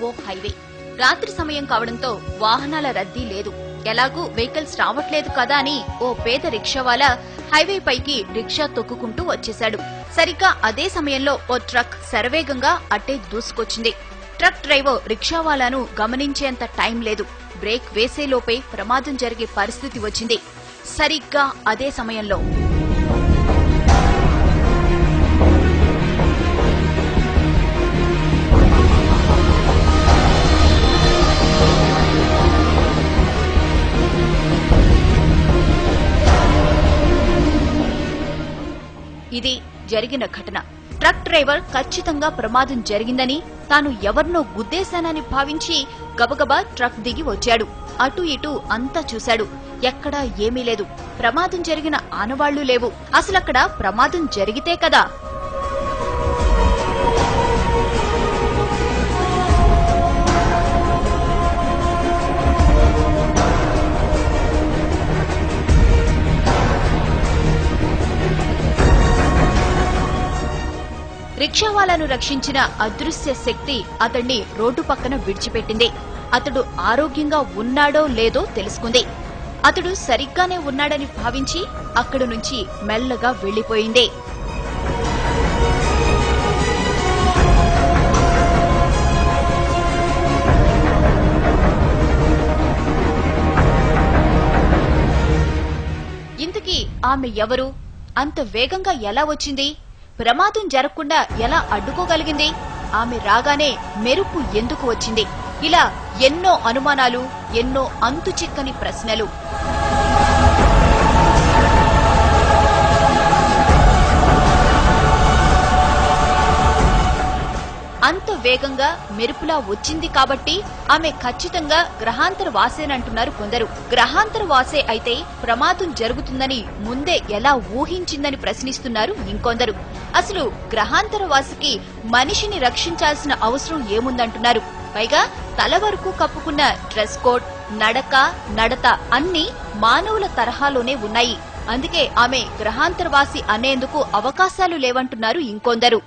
ఓ highway. రాత్రి సమయం కావడంతో వాహనాల రద్దీ లేదు. ఎలాగూ వెహికల్స్ రావట్లేదు కదా అని ఓ పేద రిక్షావాలా హైవే పైకి రిక్షా తొక్కుకుంటూ వచ్చేశాడు. సరిగ్గా అదే సమయంలో ఓ ట్రక్ శరవేగంగా అట్టే దూసుకొచ్చింది. ట్రక్ డ్రైవర్ రిక్షావాలాను గమనించేంత టైం లేదు. బ్రేక్ వేసేలోపే ప్రమాదం జరిగే పరిస్థితి వచ్చింది. సరిగ్గా అదే సమయంలో ఇది జరిగిన ఘటన. ట్రక్ డ్రైవర్ ఖచ్చితంగా ప్రమాదం జరిగిందని, తాను ఎవరినో గుద్దేశానని భావించి గబగబా ట్రక్ దిగి వచ్చాడు. అటు ఇటు అంతా చూశాడు. ఎక్కడా ఏమీ లేదు. ప్రమాదం జరిగిన ఆనవాళ్లు లేవు. అసలక్కడ ప్రమాదం జరిగితే కదా. రిక్షావాలాను రక్షించిన అదృశ్య శక్తి అతణ్ణి రోడ్డు పక్కన విడిచిపెట్టింది. అతడు ఆరోగ్యంగా ఉన్నాడో లేదో తెలుసుకుంది. అతడు సరిగ్గానే ఉన్నాడని భావించి అక్కడి నుంచి మెల్లగా వెళ్లిపోయింది. ఇంతకీ ఆమె ఎవరు? అంత వేగంగా ఎలా వచ్చింది? ప్రమాదం జరగకుండా ఎలా అడ్డుకోగలిగింది? ఆమె రాగానే మెరుపు ఎందుకు వచ్చింది? ఇలా ఎన్నో అనుమానాలు, ఎన్నో అంతుచిక్కని ప్రశ్నలు. అంత వేగంగా మెరుపులా వచ్చింది కాబట్టి ఆమె ఖచ్చితంగా గ్రహాంతర వాసేనంటున్నారు కొందరు. గ్రహాంతర వాసే అయితే ప్రమాదం జరుగుతుందని ముందే ఎలా ఊహించిందని ప్రశ్నిస్తున్నారు ఇంకొందరు. అసలు గ్రహాంతర వాసికి మనిషిని రక్షించాల్సిన అవసరం ఏముందంటున్నారు. పైగా తల వరకు కప్పుకున్న డ్రెస్ కోడ్, నడక, నడత అన్నీ మానవుల తరహాలోనే ఉన్నాయి. అందుకే ఆమె గ్రహాంతరవాసి అనేందుకు అవకాశాలు లేవంటున్నారు ఇంకొందరు.